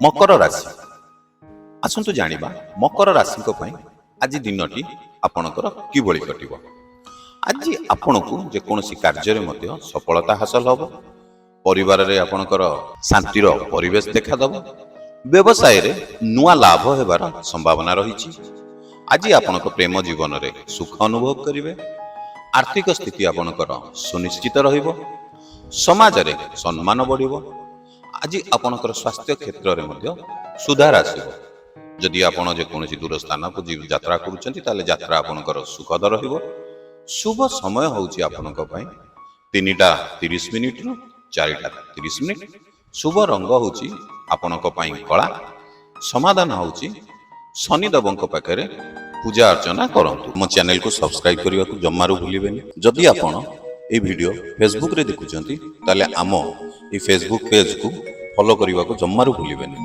मकर राशि आसंतु जानिबा मकर राशि आज दिनटी आपणकर किभଳି कटिब। आज आपणकु जेकोसी कार्य में सफलता हासिल होब, परिवार रे आपणकर शांतिर परिवेश देखादब, व्यवसाय रे नुआ लाभ हेबार संभावना रही। आज आपणक प्रेम जीवन रे सुख अनुभव करिवे, आर्थिक स्थिति आपणकर सुनिश्चित रहिबो, समाज रे सम्मान बढ़िबो। आज आपणकर स्वास्थ्य क्षेत्र रे मध्य सुधार आसिबो। जदि आपण जेकोसी दूर स्थान को यात्रा करूछंती ताले यात्रा आपणकर सुखद रहिबो। शुभ समय होउची आपणक पई 3:30 रु 4:30। शुभ रंग होउची आपणक पई कला। समाधान होउची शनिदेवंक पाखरे पूजा अर्चना करंतु। मो चैनल को सब्सक्राइब करबा को जम्मारू भूलिबेनी। जदि आपण ए वीडियो फेसबुक रे देखुछंती ताले आमो ए फेसबुक पेज को फॉलो करबा को जम्मारू भूलिबेनी।